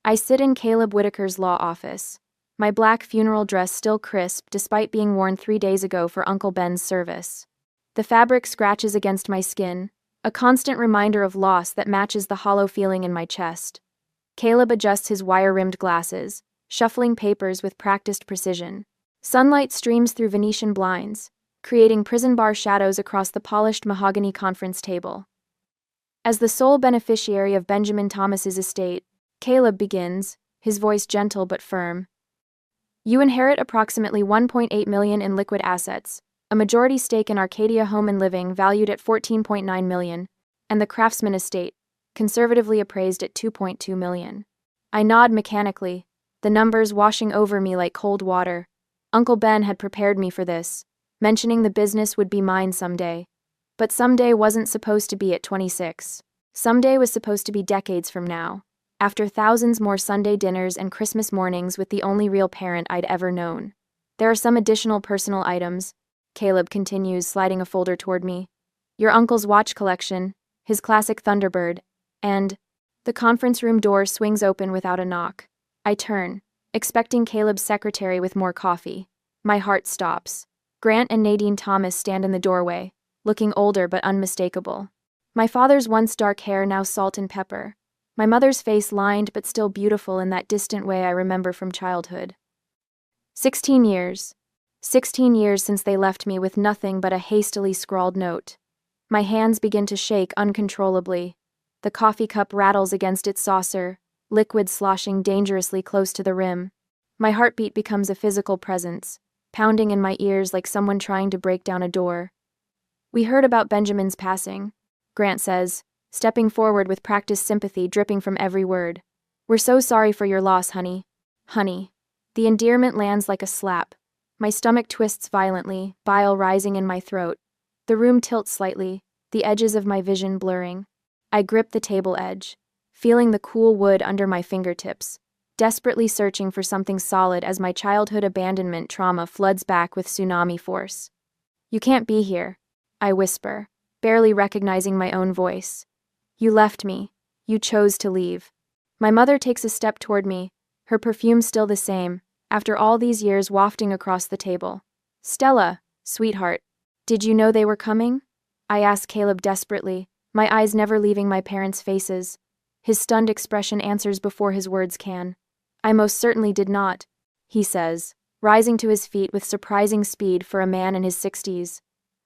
I sit in Caleb Whitaker's law office. My black funeral dress still crisp despite being worn 3 days ago for Uncle Ben's service. The fabric scratches against my skin, a constant reminder of loss that matches the hollow feeling in my chest. Caleb adjusts his wire-rimmed glasses, shuffling papers with practiced precision. Sunlight streams through Venetian blinds, creating prison bar shadows across the polished mahogany conference table. As the sole beneficiary of Benjamin Thomas's estate, Caleb begins, his voice gentle but firm. You inherit approximately $1.8 million in liquid assets, a majority stake in Arcadia Home and Living valued at $14.9 million, and the Craftsman estate, conservatively appraised at $2.2 million. I nod mechanically, the numbers washing over me like cold water. Uncle Ben had prepared me for this, mentioning the business would be mine someday. But someday wasn't supposed to be at 26. Someday was supposed to be decades from now, after thousands more Sunday dinners and Christmas mornings with the only real parent I'd ever known. There are some additional personal items, Caleb continues, sliding a folder toward me. Your uncle's watch collection, his classic Thunderbird, and the conference room door swings open without a knock. I turn, expecting Caleb's secretary with more coffee. My heart stops. Grant and Nadine Thomas stand in the doorway, looking older but unmistakable. My father's once dark hair now salt and pepper. My mother's face lined but still beautiful in that distant way I remember from childhood. 16 years. 16 years since they left me with nothing but a hastily scrawled note. My hands begin to shake uncontrollably. The coffee cup rattles against its saucer, liquid sloshing dangerously close to the rim. My heartbeat becomes a physical presence, pounding in my ears like someone trying to break down a door. We heard about Benjamin's passing, Grant says, stepping forward with practiced sympathy dripping from every word. We're so sorry for your loss, honey. Honey. The endearment lands like a slap. My stomach twists violently, bile rising in my throat. The room tilts slightly, the edges of my vision blurring. I grip the table edge, feeling the cool wood under my fingertips, desperately searching for something solid as my childhood abandonment trauma floods back with tsunami force. You can't be here, I whisper, barely recognizing my own voice. You left me. You chose to leave. My mother takes a step toward me, her perfume still the same, after all these years wafting across the table. Stella, sweetheart, did you know they were coming? I ask Caleb desperately, my eyes never leaving my parents' faces. His stunned expression answers before his words can. I most certainly did not, he says, rising to his feet with surprising speed for a man in his 60s.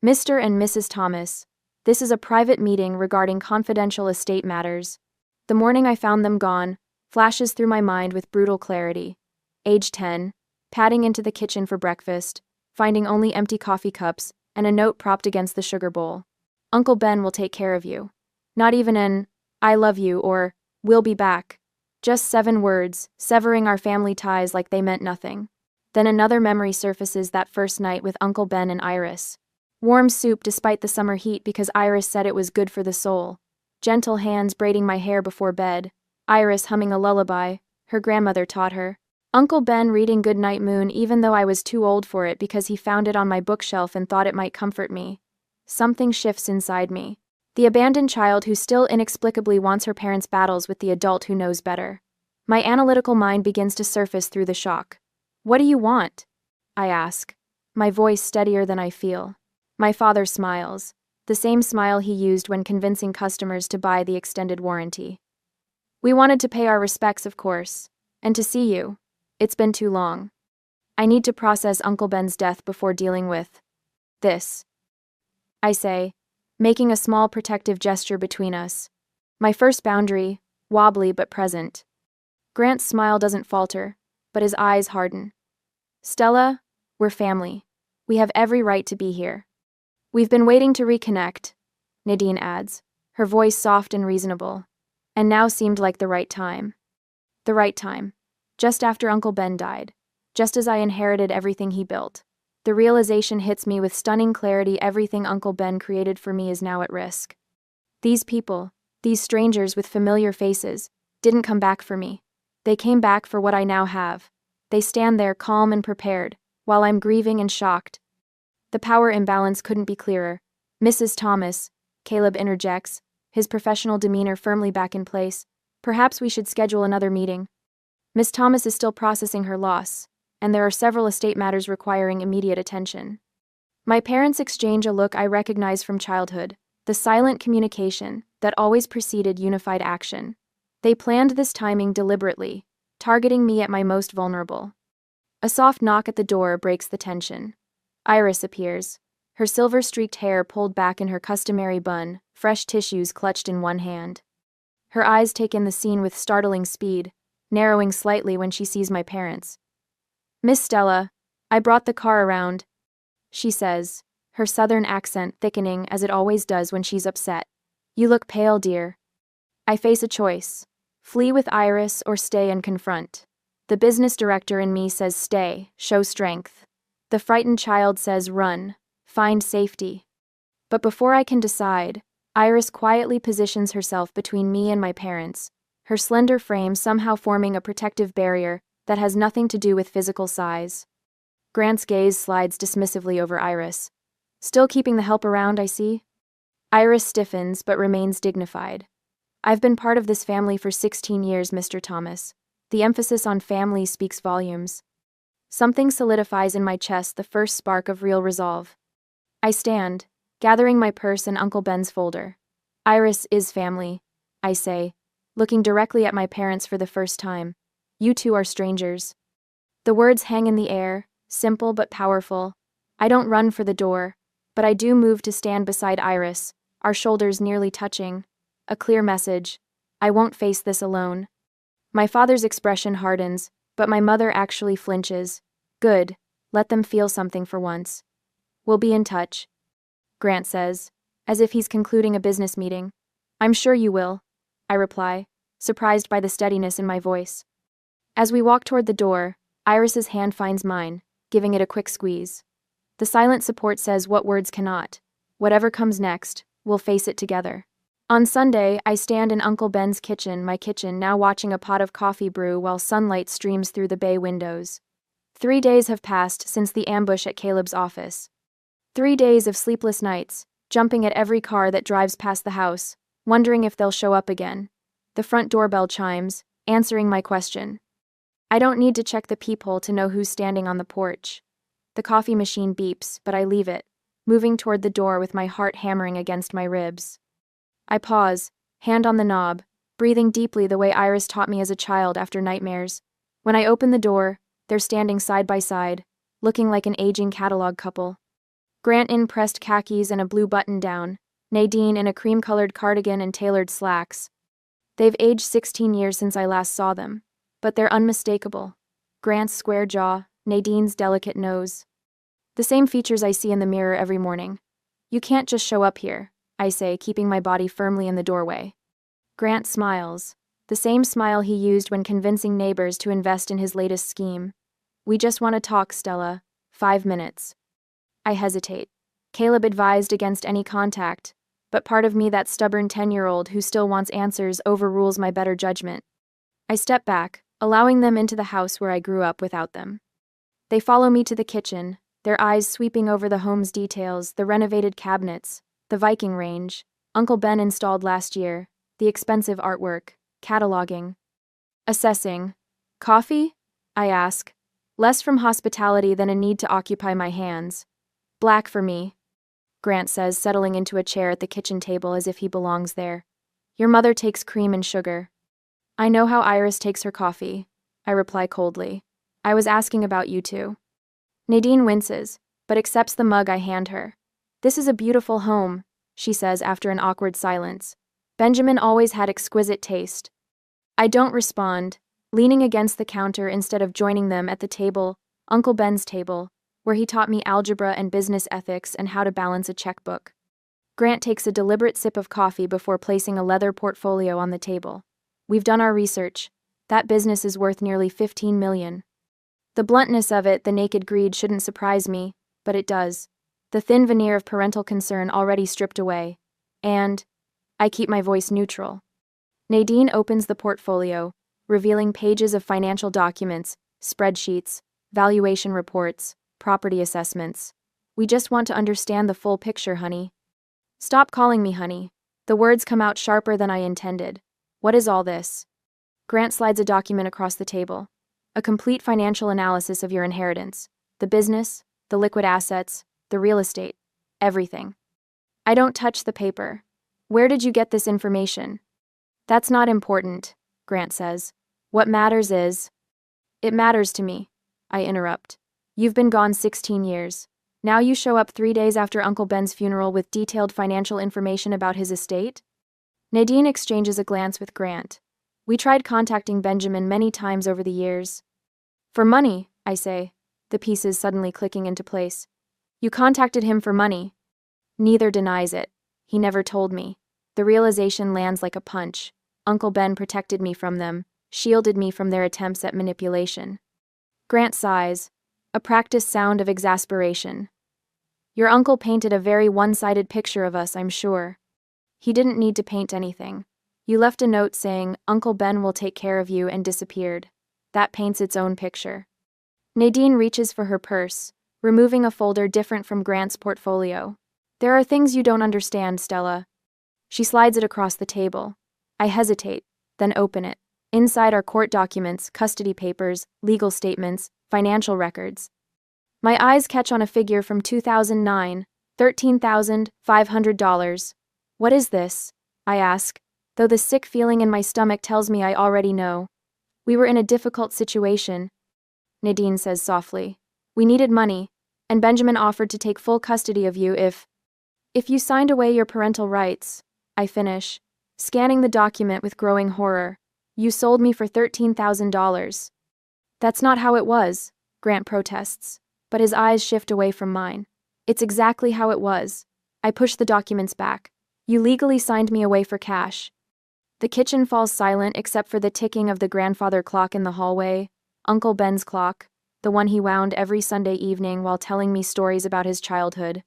Mr. and Mrs. Thomas, this is a private meeting regarding confidential estate matters. The morning I found them gone flashes through my mind with brutal clarity. Age 10, padding into the kitchen for breakfast, finding only empty coffee cups and a note propped against the sugar bowl. Uncle Ben will take care of you. Not even an, I love you or, we'll be back. Just 7 words, severing our family ties like they meant nothing. Then another memory surfaces, that first night with Uncle Ben and Iris. Warm soup despite the summer heat because Iris said it was good for the soul. Gentle hands braiding my hair before bed. Iris humming a lullaby her grandmother taught her. Uncle Ben reading Goodnight Moon even though I was too old for it because he found it on my bookshelf and thought it might comfort me. Something shifts inside me. The abandoned child who still inexplicably wants her parents' battles with the adult who knows better. My analytical mind begins to surface through the shock. What do you want? I ask, my voice steadier than I feel. My father smiles, the same smile he used when convincing customers to buy the extended warranty. We wanted to pay our respects, of course, and to see you. It's been too long. I need to process Uncle Ben's death before dealing with this, I say, making a small protective gesture between us. My first boundary, wobbly but present. Grant's smile doesn't falter, but his eyes harden. Stella, we're family. We have every right to be here. We've been waiting to reconnect, Nadine adds, her voice soft and reasonable, and now seemed like the right time. The right time. Just after Uncle Ben died. Just as I inherited everything he built. The realization hits me with stunning clarity: everything Uncle Ben created for me is now at risk. These people, these strangers with familiar faces, didn't come back for me. They came back for what I now have. They stand there calm and prepared, while I'm grieving and shocked. The power imbalance couldn't be clearer. Mrs. Thomas, Caleb interjects, his professional demeanor firmly back in place. Perhaps we should schedule another meeting. Miss Thomas is still processing her loss, and there are several estate matters requiring immediate attention. My parents exchange a look I recognize from childhood, the silent communication that always preceded unified action. They planned this timing deliberately, targeting me at my most vulnerable. A soft knock at the door breaks the tension. Iris appears, her silver-streaked hair pulled back in her customary bun, fresh tissues clutched in one hand. Her eyes take in the scene with startling speed, narrowing slightly when she sees my parents. "Miss Stella, I brought the car around," she says, her southern accent thickening as it always does when she's upset. "You look pale, dear." I face a choice: flee with Iris or stay and confront. The business director in me says stay, show strength. The frightened child says run, find safety. But before I can decide, Iris quietly positions herself between me and my parents, her slender frame somehow forming a protective barrier that has nothing to do with physical size. Grant's gaze slides dismissively over Iris. "Still keeping the help around, I see?" Iris stiffens but remains dignified. "I've been part of this family for 16 years, Mr. Thomas. The emphasis on family speaks volumes." Something solidifies in my chest, the first spark of real resolve. I stand, gathering my purse and Uncle Ben's folder. "Iris is family," I say, looking directly at my parents for the first time. "You two are strangers." The words hang in the air, simple but powerful. I don't run for the door, but I do move to stand beside Iris, our shoulders nearly touching. A clear message: I won't face this alone. My father's expression hardens, but my mother actually flinches. "Good, let them feel something for once. We'll be in touch," Grant says, as if he's concluding a business meeting. "I'm sure you will," I reply, surprised by the steadiness in my voice. As we walk toward the door, Iris's hand finds mine, giving it a quick squeeze. The silent support says what words cannot. Whatever comes next, we'll face it together. On Sunday, I stand in Uncle Ben's kitchen, my kitchen, now watching a pot of coffee brew while sunlight streams through the bay windows. 3 days have passed since the ambush at Caleb's office. 3 days of sleepless nights, jumping at every car that drives past the house, wondering if they'll show up again. The front doorbell chimes, answering my question. I don't need to check the peephole to know who's standing on the porch. The coffee machine beeps, but I leave it, moving toward the door with my heart hammering against my ribs. I pause, hand on the knob, breathing deeply the way Iris taught me as a child after nightmares. When I open the door, they're standing side by side, looking like an aging catalog couple. Grant in pressed khakis and a blue button-down, Nadine in a cream-colored cardigan and tailored slacks. They've aged 16 years since I last saw them, but they're unmistakable. Grant's square jaw, Nadine's delicate nose. The same features I see in the mirror every morning. "You can't just show up here," I say, keeping my body firmly in the doorway. Grant smiles, the same smile he used when convincing neighbors to invest in his latest scheme. "We just want to talk, Stella. 5 minutes." I hesitate. Caleb advised against any contact, but part of me, that stubborn 10-year-old who still wants answers, overrules my better judgment. I step back, allowing them into the house where I grew up without them. They follow me to the kitchen, their eyes sweeping over the home's details, the renovated cabinets, the Viking range, Uncle Ben installed last year, the expensive artwork, cataloging. Assessing. "Coffee?" I ask, less from hospitality than a need to occupy my hands. "Black for me," Grant says, settling into a chair at the kitchen table as if he belongs there. "Your mother takes cream and sugar." "I know how Iris takes her coffee," I reply coldly. "I was asking about you two." Nadine winces, but accepts the mug I hand her. "This is a beautiful home," she says after an awkward silence. "Benjamin always had exquisite taste." I don't respond, leaning against the counter instead of joining them at the table, Uncle Ben's table, where he taught me algebra and business ethics and how to balance a checkbook. Grant takes a deliberate sip of coffee before placing a leather portfolio on the table. "We've done our research. That business is worth nearly $15 million. The bluntness of it, the naked greed, shouldn't surprise me, but it does. The thin veneer of parental concern already stripped away. And I keep my voice neutral. Nadine opens the portfolio, revealing pages of financial documents, spreadsheets, valuation reports, property assessments. "We just want to understand the full picture, honey." "Stop calling me honey." The words come out sharper than I intended. "What is all this?" Grant slides a document across the table. A complete financial analysis of your inheritance. The business, the liquid assets, the real estate, everything. I don't touch the paper. Where did you get this information? That's not important, Grant says. What matters is… It matters to me, I interrupt. You've been gone 16 years. Now you show up 3 days after Uncle Ben's funeral with detailed financial information about his estate? Nadine exchanges a glance with Grant. We tried contacting Benjamin many times over the years. For money, I say, the pieces suddenly clicking into place. You contacted him for money. Neither denies it. He never told me. The realization lands like a punch. Uncle Ben protected me from them, shielded me from their attempts at manipulation. Grant sighs, a practiced sound of exasperation. Your uncle painted a very one-sided picture of us, I'm sure. He didn't need to paint anything. You left a note saying, Uncle Ben will take care of you, and disappeared. That paints its own picture. Nadine reaches for her purse, removing a folder different from Grant's portfolio. There are things you don't understand, Stella. She slides it across the table. I hesitate, then open it. Inside are court documents, custody papers, legal statements, financial records. My eyes catch on a figure from 2009, $13,500. What is this? I ask, though the sick feeling in my stomach tells me I already know. We were in a difficult situation, Nadine says softly. We needed money, and Benjamin offered to take full custody of you if you signed away your parental rights, I finish, scanning the document with growing horror. You sold me for $13,000. That's not how it was, Grant protests, but his eyes shift away from mine. It's exactly how it was. I push the documents back. You legally signed me away for cash. The kitchen falls silent except for the ticking of the grandfather clock in the hallway, Uncle Ben's clock, the one he wound every Sunday evening while telling me stories about his childhood.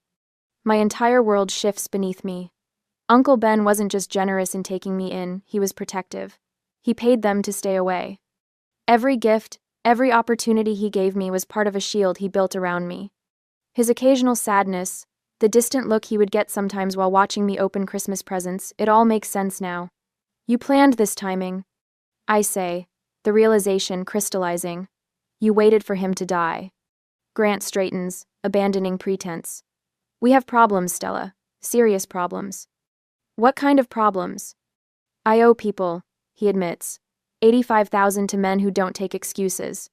My entire world shifts beneath me. Uncle Ben wasn't just generous in taking me in, he was protective. He paid them to stay away. Every gift, every opportunity he gave me was part of a shield he built around me. His occasional sadness, the distant look he would get sometimes while watching me open Christmas presents, it all makes sense now. You planned this timing, I say, the realization crystallizing. You waited for him to die. Grant straightens, abandoning pretense. We have problems, Stella. Serious problems. What kind of problems? I owe people, he admits. $85,000 to men who don't take excuses.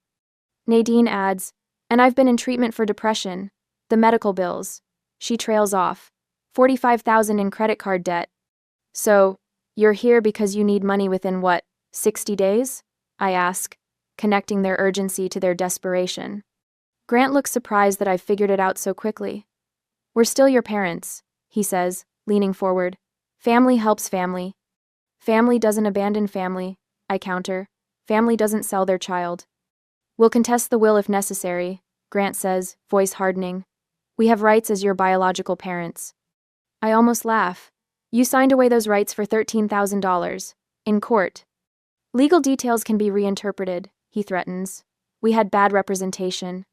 Nadine adds, and I've been in treatment for depression. The medical bills. She trails off. $45,000 in credit card debt. So, you're here because you need money within what, 60 days? I ask, connecting their urgency to their desperation. Grant looks surprised that I've figured it out so quickly. We're still your parents, he says, leaning forward. Family helps family. Family doesn't abandon family, I counter. Family doesn't sell their child. We'll contest the will if necessary, Grant says, voice hardening. We have rights as your biological parents. I almost laugh. You signed away those rights for $13,000. In court. Legal details can be reinterpreted, he threatens. We had bad representation.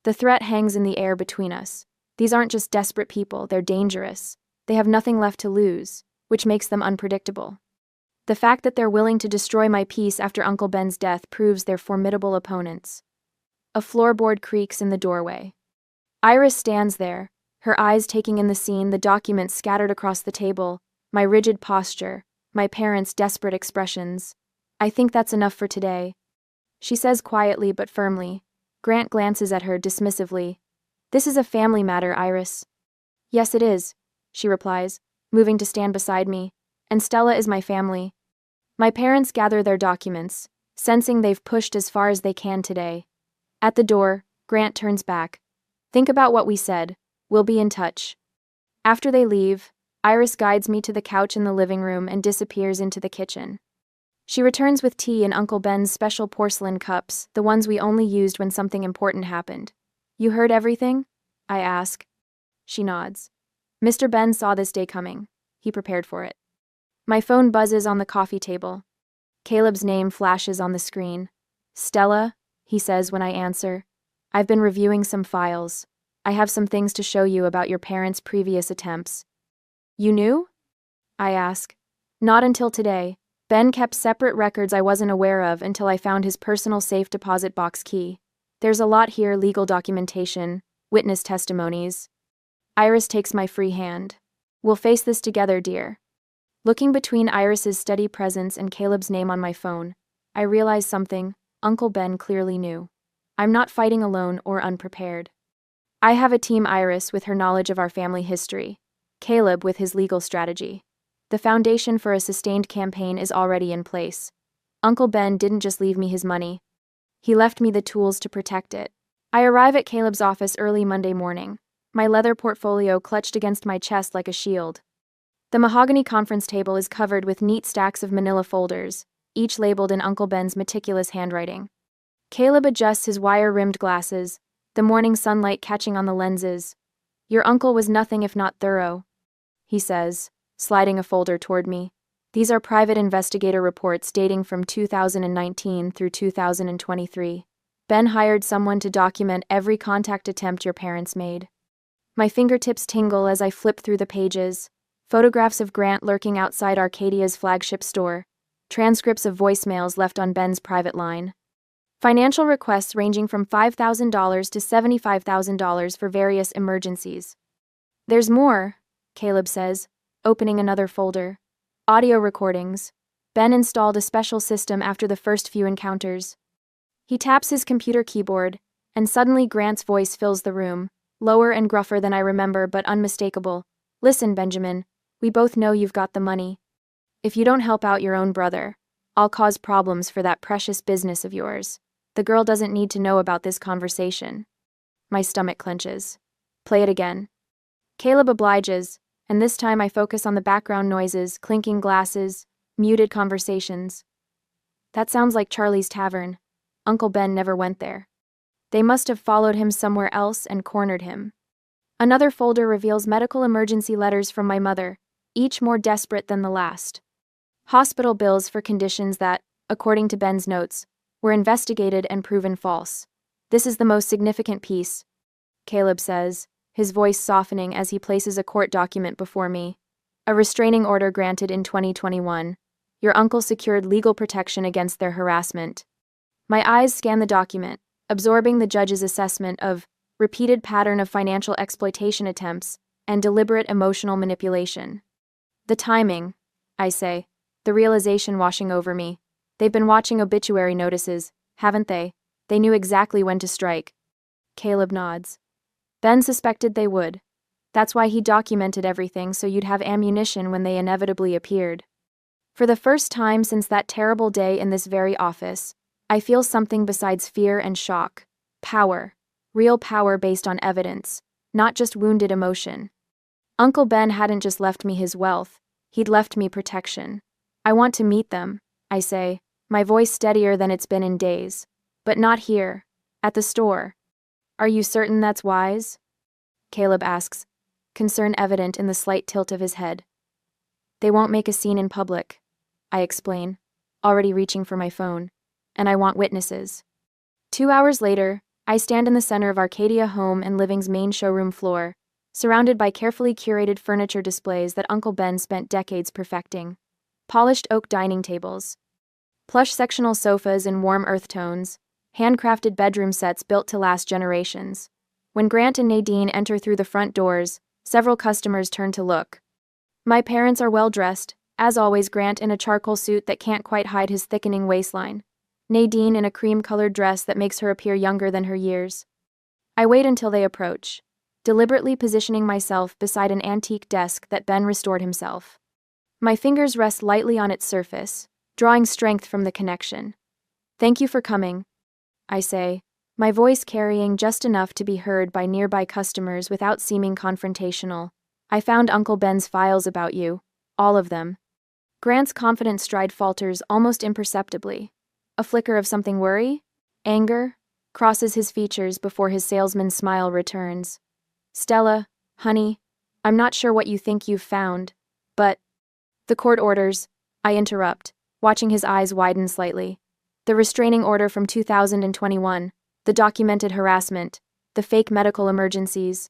The threat hangs in the air between us. These aren't just desperate people, they're dangerous. They have nothing left to lose, which makes them unpredictable. The fact that they're willing to destroy my peace after Uncle Ben's death proves they're formidable opponents. A floorboard creaks in the doorway. Iris stands there, her eyes taking in the scene, the documents scattered across the table, my rigid posture, my parents' desperate expressions. I think that's enough for today, she says quietly but firmly. Grant glances at her dismissively. This is a family matter, Iris. Yes, it is, she replies, moving to stand beside me. And Stella is my family. My parents gather their documents, sensing they've pushed as far as they can today. At the door, Grant turns back. Think about what we said. We'll be in touch. After they leave, Iris guides me to the couch in the living room and disappears into the kitchen. She returns with tea in Uncle Ben's special porcelain cups, the ones we only used when something important happened. You heard everything? I ask. She nods. Mr. Ben saw this day coming. He prepared for it. My phone buzzes on the coffee table. Caleb's name flashes on the screen. Stella, he says when I answer. I've been reviewing some files. I have some things to show you about your parents' previous attempts. You knew? I ask. Not until today, Ben kept separate records I wasn't aware of until I found his personal safe deposit box key. There's a lot here: legal documentation, witness testimonies. Iris takes my free hand. We'll face this together, dear. Looking between Iris's steady presence and Caleb's name on my phone, I realize something Uncle Ben clearly knew. I'm not fighting alone or unprepared. I have a team: Iris with her knowledge of our family history, Caleb with his legal strategy. The foundation for a sustained campaign is already in place. Uncle Ben didn't just leave me his money. He left me the tools to protect it. I arrive at Caleb's office early Monday morning, my leather portfolio clutched against my chest like a shield. The mahogany conference table is covered with neat stacks of manila folders, each labeled in Uncle Ben's meticulous handwriting. Caleb adjusts his wire-rimmed glasses, the morning sunlight catching on the lenses. Your uncle was nothing if not thorough, he says, sliding a folder toward me. These are private investigator reports dating from 2019 through 2023. Ben hired someone to document every contact attempt your parents made. My fingertips tingle as I flip through the pages. Photographs of Grant lurking outside Arcadia's flagship store. Transcripts of voicemails left on Ben's private line. Financial requests ranging from $5,000 to $75,000 for various emergencies. There's more, Caleb says, opening another folder. Audio recordings. Ben installed a special system after the first few encounters. He taps his computer keyboard, and suddenly Grant's voice fills the room, lower and gruffer than I remember but unmistakable. Listen, Benjamin, we both know you've got the money. If you don't help out your own brother, I'll cause problems for that precious business of yours. The girl doesn't need to know about this conversation. My stomach clenches. Play it again. Caleb obliges, and this time I focus on the background noises: clinking glasses, muted conversations. That sounds like Charlie's Tavern. Uncle Ben never went there. They must have followed him somewhere else and cornered him. Another folder reveals medical emergency letters from my mother, each more desperate than the last. Hospital bills for conditions that, according to Ben's notes, were investigated and proven false. This is the most significant piece, Caleb says, his voice softening as he places a court document before me. A restraining order granted in 2021. Your uncle secured legal protection against their harassment. My eyes scan the document, absorbing the judge's assessment of repeated pattern of financial exploitation attempts and deliberate emotional manipulation. The timing, I say, the realization washing over me. They've been watching obituary notices, haven't they? They knew exactly when to strike. Caleb nods. Ben suspected they would. That's why he documented everything, so you'd have ammunition when they inevitably appeared. For the first time since that terrible day in this very office, I feel something besides fear and shock. Power. Real power based on evidence, not just wounded emotion. Uncle Ben hadn't just left me his wealth, he'd left me protection. I want to meet them, I say, my voice steadier than it's been in days. But not here. At the store. Are you certain that's wise? Caleb asks, concern evident in the slight tilt of his head. They won't make a scene in public, I explain, already reaching for my phone. And I want witnesses. 2 hours later, I stand in the center of Arcadia Home and Living's main showroom floor, surrounded by carefully curated furniture displays that Uncle Ben spent decades perfecting. Polished oak dining tables, plush sectional sofas in warm earth tones, handcrafted bedroom sets built to last generations. When Grant and Nadine enter through the front doors, several customers turn to look. My parents are well dressed, as always, Grant in a charcoal suit that can't quite hide his thickening waistline. Nadine in a cream-colored dress that makes her appear younger than her years. I wait until they approach, deliberately positioning myself beside an antique desk that Ben restored himself. My fingers rest lightly on its surface, drawing strength from the connection. Thank you for coming, I say, my voice carrying just enough to be heard by nearby customers without seeming confrontational. I found Uncle Ben's files about you, all of them. Grant's confident stride falters almost imperceptibly. A flicker of something worry, anger, crosses his features before his salesman's smile returns. Stella, honey, I'm not sure what you think you've found, but... The court orders, I interrupt, watching his eyes widen slightly. The restraining order from 2021, the documented harassment, the fake medical emergencies.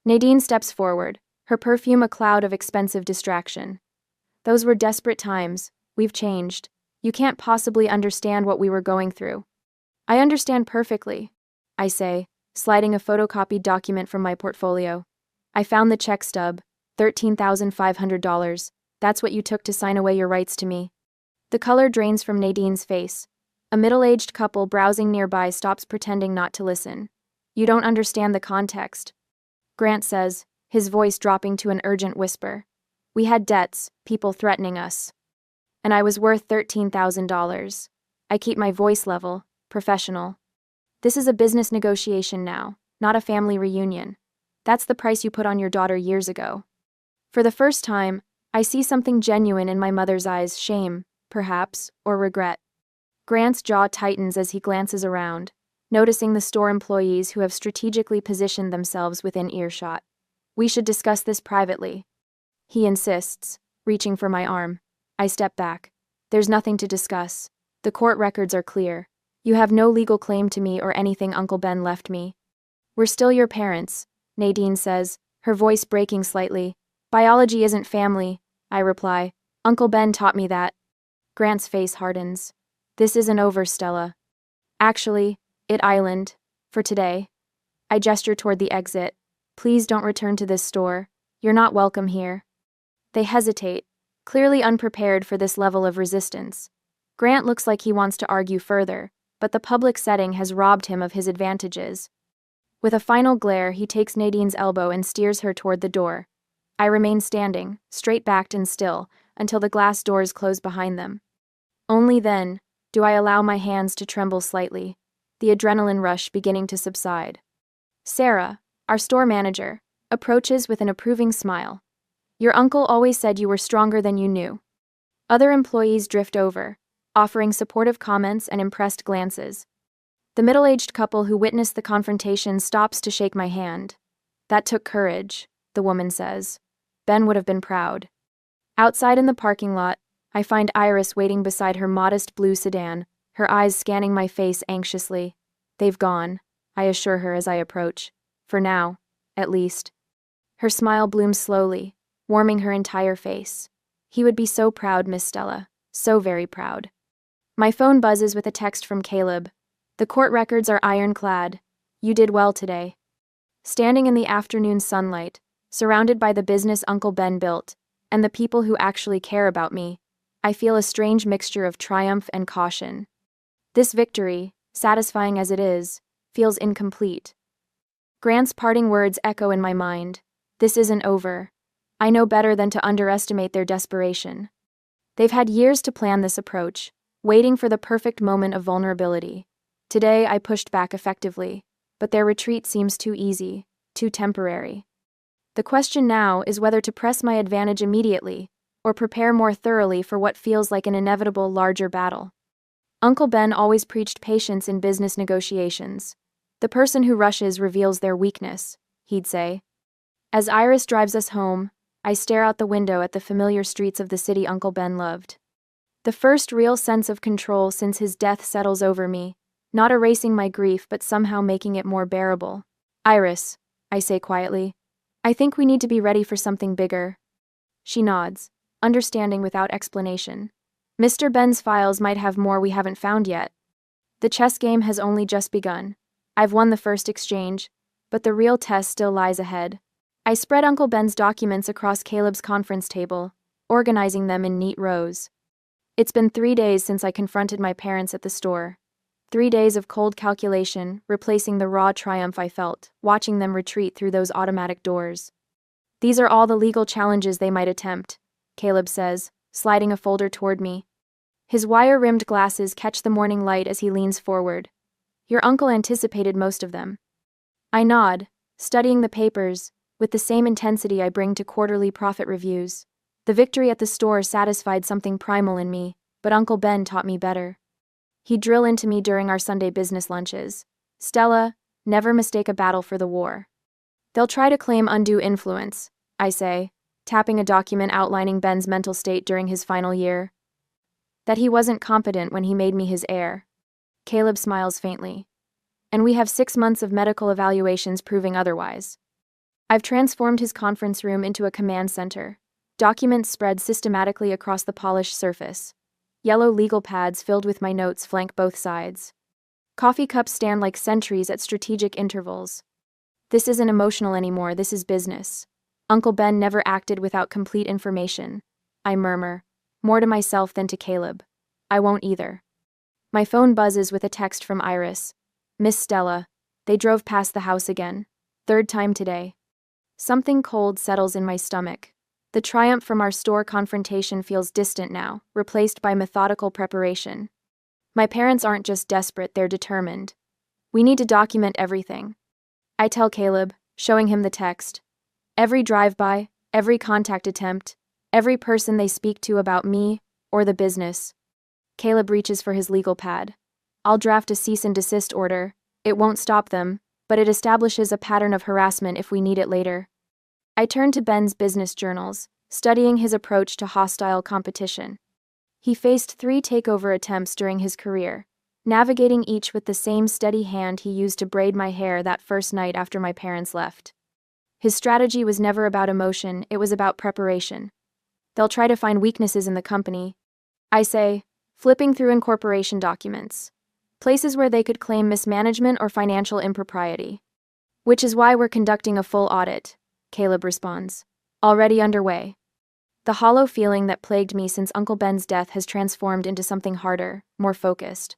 Nadine steps forward, her perfume a cloud of expensive distraction. Those were desperate times. We've changed. You can't possibly understand what we were going through. I understand perfectly, I say, sliding a photocopied document from my portfolio. I found the check stub, $13,500. That's what you took to sign away your rights to me. The color drains from Nadine's face. A middle-aged couple browsing nearby stops pretending not to listen. You don't understand the context, Grant says, his voice dropping to an urgent whisper. We had debts, people threatening us. And I was worth $13,000. I keep my voice level, professional. This is a business negotiation now, not a family reunion. That's the price you put on your daughter years ago. For the first time, I see something genuine in my mother's eyes, shame, perhaps, or regret. Grant's jaw tightens as he glances around, noticing the store employees who have strategically positioned themselves within earshot. We should discuss this privately, he insists, reaching for my arm. I step back. There's nothing to discuss. The court records are clear. You have no legal claim to me or anything Uncle Ben left me. We're still your parents, Nadine says, her voice breaking slightly. Biology isn't family, I reply. Uncle Ben taught me that. Grant's face hardens. This isn't over, Stella. Actually, it island. For today. I gesture toward the exit. Please don't return to this store. You're not welcome here. They hesitate, clearly unprepared for this level of resistance. Grant looks like he wants to argue further, but the public setting has robbed him of his advantages. With a final glare, he takes Nadine's elbow and steers her toward the door. I remain standing, straight-backed and still, until the glass doors close behind them. Only then do I allow my hands to tremble slightly, the adrenaline rush beginning to subside. Sarah, our store manager, approaches with an approving smile. Your uncle always said you were stronger than you knew. Other employees drift over, offering supportive comments and impressed glances. The middle-aged couple who witnessed the confrontation stops to shake my hand. That took courage, the woman says. Ben would have been proud. Outside in the parking lot, I find Iris waiting beside her modest blue sedan, her eyes scanning my face anxiously. They've gone, I assure her as I approach. For now, at least. Her smile blooms slowly, warming her entire face. He would be so proud, Miss Stella. So very proud. My phone buzzes with a text from Caleb. The court records are ironclad. You did well today. Standing in the afternoon sunlight, surrounded by the business Uncle Ben built, and the people who actually care about me, I feel a strange mixture of triumph and caution. This victory, satisfying as it is, feels incomplete. Grant's parting words echo in my mind. This isn't over. I know better than to underestimate their desperation. They've had years to plan this approach, waiting for the perfect moment of vulnerability. Today I pushed back effectively, but their retreat seems too easy, too temporary. The question now is whether to press my advantage immediately, or prepare more thoroughly for what feels like an inevitable larger battle. Uncle Ben always preached patience in business negotiations. The person who rushes reveals their weakness, he'd say. As Iris drives us home, I stare out the window at the familiar streets of the city Uncle Ben loved. The first real sense of control since his death settles over me, not erasing my grief but somehow making it more bearable. Iris, I say quietly, I think we need to be ready for something bigger. She nods, understanding without explanation. Mr. Ben's files might have more we haven't found yet. The chess game has only just begun. I've won the first exchange, but the real test still lies ahead. I spread Uncle Ben's documents across Caleb's conference table, organizing them in neat rows. It's been 3 days since I confronted my parents at the store. 3 days of cold calculation, replacing the raw triumph I felt, watching them retreat through those automatic doors. These are all the legal challenges they might attempt, Caleb says, sliding a folder toward me. His wire-rimmed glasses catch the morning light as he leans forward. Your uncle anticipated most of them. I nod, studying the papers, with the same intensity I bring to quarterly profit reviews. The victory at the store satisfied something primal in me, but Uncle Ben taught me better. He'd drill into me during our Sunday business lunches. Stella, never mistake a battle for the war. They'll try to claim undue influence, I say, tapping a document outlining Ben's mental state during his final year. That he wasn't competent when he made me his heir. Caleb smiles faintly. And we have 6 months of medical evaluations proving otherwise. I've transformed his conference room into a command center. Documents spread systematically across the polished surface. Yellow legal pads filled with my notes flank both sides. Coffee cups stand like sentries at strategic intervals. This isn't emotional anymore, this is business. Uncle Ben never acted without complete information. I murmur, more to myself than to Caleb. I won't either. My phone buzzes with a text from Iris. Miss Stella, they drove past the house again. Third time today. Something cold settles in my stomach. The triumph from our store confrontation feels distant now, replaced by methodical preparation. My parents aren't just desperate, they're determined. We need to document everything. I tell Caleb, showing him the text. Every drive-by, every contact attempt, every person they speak to about me or the business. Caleb reaches for his legal pad. I'll draft a cease and desist order. It won't stop them, but it establishes a pattern of harassment if we need it later. I turn to Ben's business journals, studying his approach to hostile competition. He faced 3 takeover attempts during his career, navigating each with the same steady hand he used to braid my hair that first night after my parents left. His strategy was never about emotion, it was about preparation. They'll try to find weaknesses in the company, I say, flipping through incorporation documents. Places where they could claim mismanagement or financial impropriety. Which is why we're conducting a full audit, Caleb responds. Already underway. The hollow feeling that plagued me since Uncle Ben's death has transformed into something harder, more focused.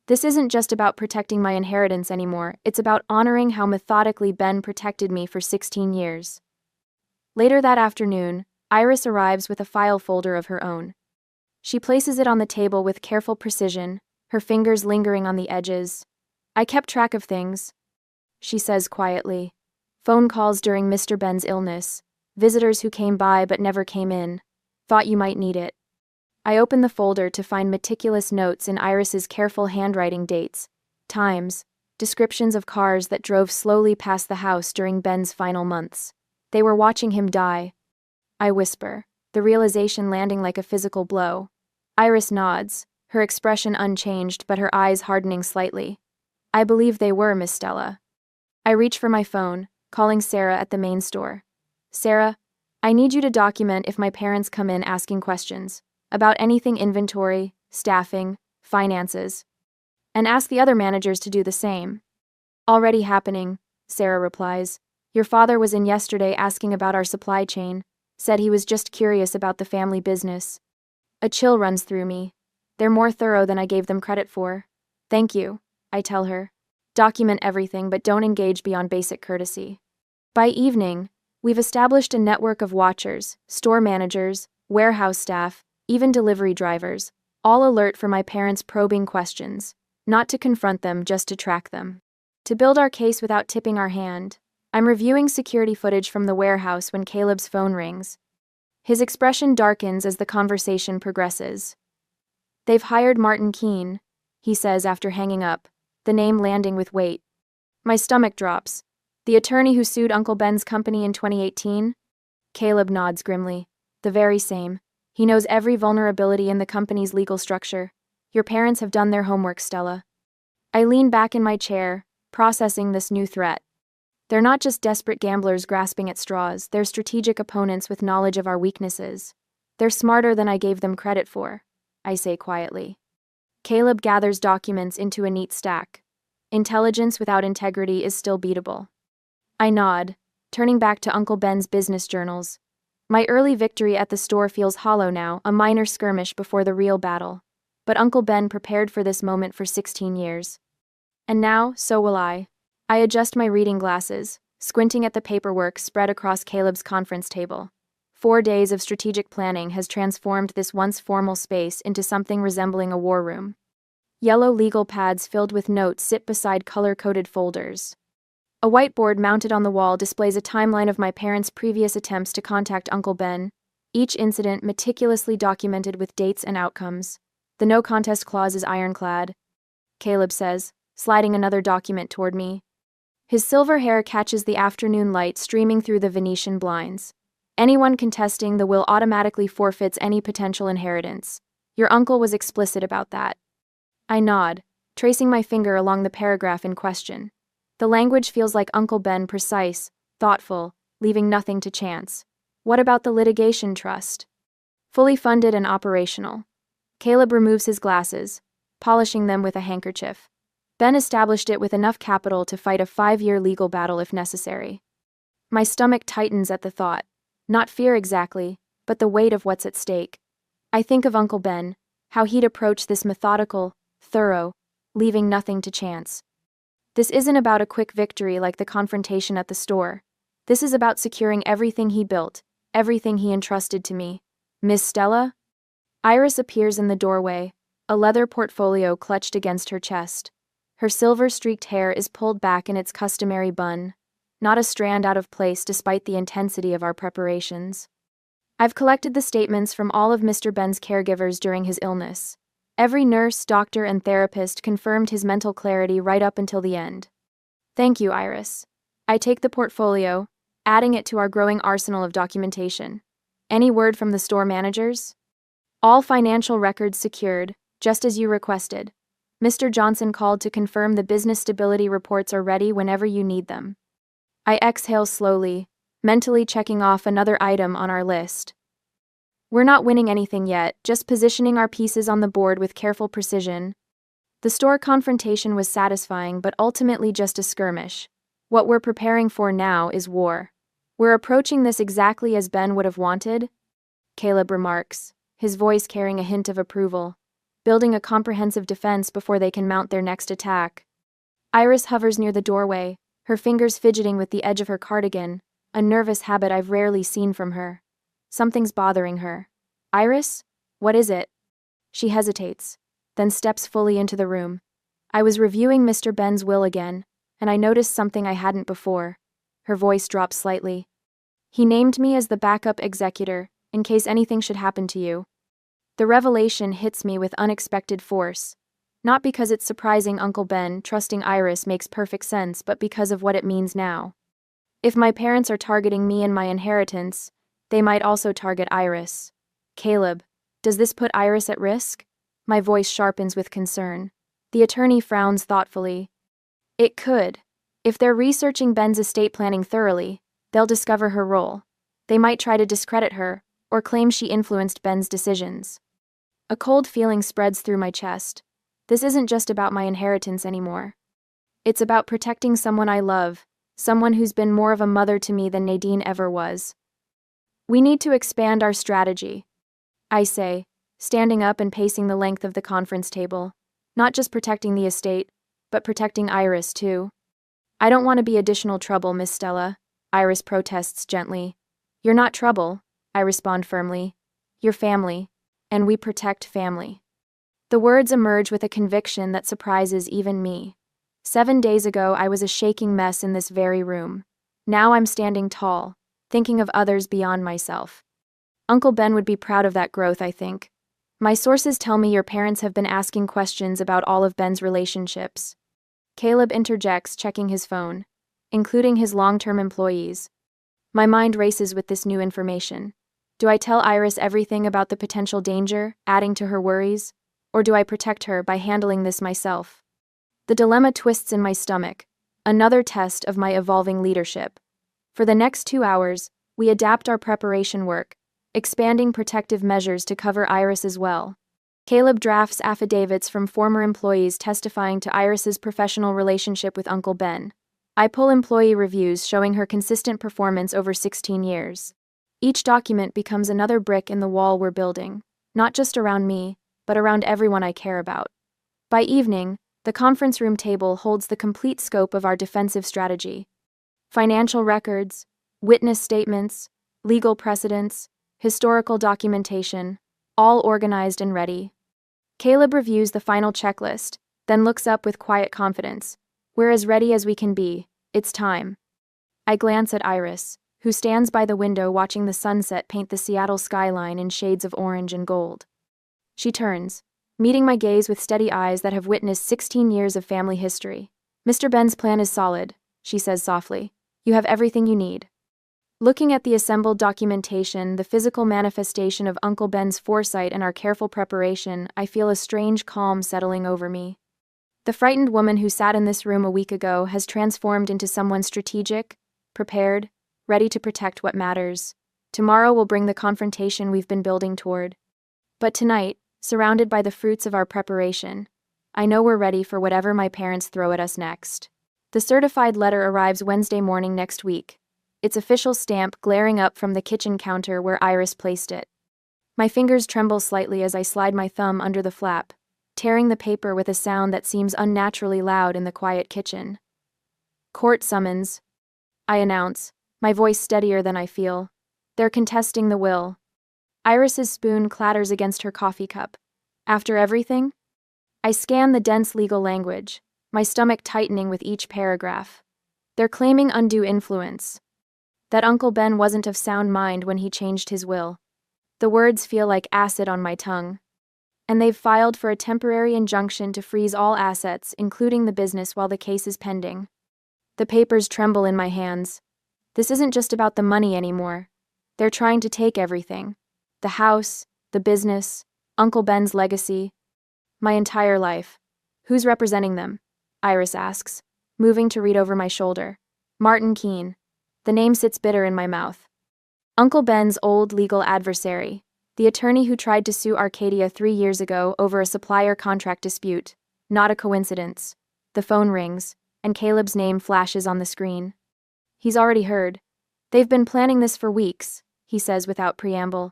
This isn't just about protecting my inheritance anymore, it's about honoring how methodically Ben protected me for 16 years. Later that afternoon, Iris arrives with a file folder of her own. She places it on the table with careful precision, her fingers lingering on the edges. I kept track of things, she says quietly. Phone calls during Mr. Ben's illness, visitors who came by but never came in. Thought you might need it. I open the folder to find meticulous notes in Iris's careful handwriting, dates, times, descriptions of cars that drove slowly past the house during Ben's final months. They were watching him die. I whisper, the realization landing like a physical blow. Iris nods, her expression unchanged but her eyes hardening slightly. I believe they were, Miss Stella. I reach for my phone, calling Sarah at the main store. Sarah, I need you to document if my parents come in asking questions about anything inventory, staffing, finances. And ask the other managers to do the same. Already happening, Sarah replies. Your father was in yesterday asking about our supply chain, said he was just curious about the family business. A chill runs through me. They're more thorough than I gave them credit for. Thank you, I tell her. Document everything but don't engage beyond basic courtesy. By evening, we've established a network of watchers, store managers, warehouse staff, even delivery drivers, all alert for my parents' probing questions, not to confront them, just to track them. To build our case without tipping our hand, I'm reviewing security footage from the warehouse when Caleb's phone rings. His expression darkens as the conversation progresses. They've hired Martin Keene, he says after hanging up, the name landing with weight. My stomach drops. The attorney who sued Uncle Ben's company in 2018? Caleb nods grimly. The very same. He knows every vulnerability in the company's legal structure. Your parents have done their homework, Stella. I lean back in my chair, processing this new threat. They're not just desperate gamblers grasping at straws, they're strategic opponents with knowledge of our weaknesses. They're smarter than I gave them credit for, I say quietly. Caleb gathers documents into a neat stack. Intelligence without integrity is still beatable. I nod, turning back to Uncle Ben's business journals. My early victory at the store feels hollow now, a minor skirmish before the real battle. But Uncle Ben prepared for this moment for 16 years. And now, so will I. I adjust my reading glasses, squinting at the paperwork spread across Caleb's conference table. 4 days of strategic planning has transformed this once formal space into something resembling a war room. Yellow legal pads filled with notes sit beside color-coded folders. A whiteboard mounted on the wall displays a timeline of my parents' previous attempts to contact Uncle Ben, each incident meticulously documented with dates and outcomes. The no contest clause is ironclad, Caleb says, sliding another document toward me. His silver hair catches the afternoon light streaming through the Venetian blinds. Anyone contesting the will automatically forfeits any potential inheritance. Your uncle was explicit about that. I nod, tracing my finger along the paragraph in question. The language feels like Uncle Ben, precise, thoughtful, leaving nothing to chance. What about the litigation trust? Fully funded and operational. Caleb removes his glasses, polishing them with a handkerchief. Ben established it with enough capital to fight a 5-year legal battle if necessary. My stomach tightens at the thought. Not fear exactly, but the weight of what's at stake. I think of Uncle Ben, how he'd approach this methodical, thorough, leaving nothing to chance. This isn't about a quick victory like the confrontation at the store. This is about securing everything he built, everything he entrusted to me. Miss Stella? Iris appears in the doorway, a leather portfolio clutched against her chest. Her silver-streaked hair is pulled back in its customary bun, not a strand out of place despite the intensity of our preparations. I've collected the statements from all of Mr. Ben's caregivers during his illness. Every nurse, doctor, and therapist confirmed his mental clarity right up until the end. Thank you, Iris. I take the portfolio, adding it to our growing arsenal of documentation. Any word from the store managers? All financial records secured, just as you requested. Mr. Johnson called to confirm the business stability reports are ready whenever you need them. I exhale slowly, mentally checking off another item on our list. We're not winning anything yet, just positioning our pieces on the board with careful precision. The store confrontation was satisfying but ultimately just a skirmish. What we're preparing for now is war. We're approaching this exactly as Ben would have wanted, Caleb remarks, his voice carrying a hint of approval. Building a comprehensive defense before they can mount their next attack. Iris hovers near the doorway, her fingers fidgeting with the edge of her cardigan, a nervous habit I've rarely seen from her. Something's bothering her. Iris? What is it? She hesitates, then steps fully into the room. I was reviewing Mr. Ben's will again, and I noticed something I hadn't before. Her voice drops slightly. He named me as the backup executor, in case anything should happen to you. The revelation hits me with unexpected force. Not because it's surprising Uncle Ben trusting Iris makes perfect sense, but because of what it means now. If my parents are targeting me and my inheritance, they might also target Iris. Caleb, does this put Iris at risk? My voice sharpens with concern. The attorney frowns thoughtfully. It could. If they're researching Ben's estate planning thoroughly, they'll discover her role. They might try to discredit her, or claim she influenced Ben's decisions. A cold feeling spreads through my chest. This isn't just about my inheritance anymore. It's about protecting someone I love, someone who's been more of a mother to me than Nadine ever was. We need to expand our strategy, I say, standing up and pacing the length of the conference table. Not just protecting the estate, but protecting Iris too. I don't want to be additional trouble, Miss Stella, Iris protests gently. You're not trouble, I respond firmly. You're family. And we protect family. The words emerge with a conviction that surprises even me. 7 days ago, I was a shaking mess in this very room. Now I'm standing tall, thinking of others beyond myself. Uncle Ben would be proud of that growth, I think. My sources tell me your parents have been asking questions about all of Ben's relationships. Caleb interjects, checking his phone, including his long-term employees. My mind races with this new information. Do I tell Iris everything about the potential danger, adding to her worries? Or do I protect her by handling this myself? The dilemma twists in my stomach, another test of my evolving leadership. For the next 2 hours, we adapt our preparation work, expanding protective measures to cover Iris as well. Caleb drafts affidavits from former employees testifying to Iris's professional relationship with Uncle Ben. I pull employee reviews showing her consistent performance over 16 years. Each document becomes another brick in the wall we're building, not just around me, but around everyone I care about. By evening, the conference room table holds the complete scope of our defensive strategy. Financial records, witness statements, legal precedents, historical documentation, all organized and ready. Caleb reviews the final checklist, then looks up with quiet confidence. We're as ready as we can be. It's time. I glance at Iris, who stands by the window watching the sunset paint the Seattle skyline in shades of orange and gold. She turns, meeting my gaze with steady eyes that have witnessed 16 years of family history. Mr. Ben's plan is solid, she says softly. You have everything you need. Looking at the assembled documentation, the physical manifestation of Uncle Ben's foresight and our careful preparation, I feel a strange calm settling over me. The frightened woman who sat in this room a week ago has transformed into someone strategic, prepared, ready to protect what matters. Tomorrow will bring the confrontation we've been building toward. But tonight, surrounded by the fruits of our preparation. I know we're ready for whatever my parents throw at us next. The certified letter arrives Wednesday morning next week, its official stamp glaring up from the kitchen counter where Iris placed it. My fingers tremble slightly as I slide my thumb under the flap, tearing the paper with a sound that seems unnaturally loud in the quiet kitchen. Court summons, I announce, my voice steadier than I feel. They're contesting the will. Iris's spoon clatters against her coffee cup. After everything? I scan the dense legal language, my stomach tightening with each paragraph. They're claiming undue influence. That Uncle Ben wasn't of sound mind when he changed his will. The words feel like acid on my tongue. And they've filed for a temporary injunction to freeze all assets, including the business, while the case is pending. The papers tremble in my hands. This isn't just about the money anymore. They're trying to take everything. The house, the business, Uncle Ben's legacy, my entire life. Who's representing them? Iris asks, moving to read over my shoulder. Martin Keene. The name sits bitter in my mouth. Uncle Ben's old legal adversary, the attorney who tried to sue Arcadia 3 years ago over a supplier contract dispute. Not a coincidence. The phone rings, and Caleb's name flashes on the screen. He's already heard. They've been planning this for weeks, he says without preamble.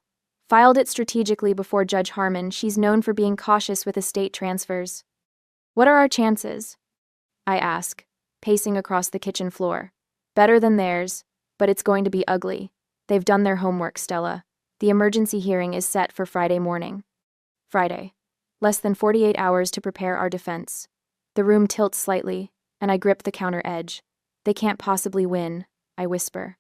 Filed it strategically before Judge Harmon. She's known for being cautious with estate transfers. What are our chances? I ask, pacing across the kitchen floor. Better than theirs, but it's going to be ugly. They've done their homework, Stella. The emergency hearing is set for Friday morning. Friday. Less than 48 hours to prepare our defense. The room tilts slightly, and I grip the counter edge. They can't possibly win, I whisper.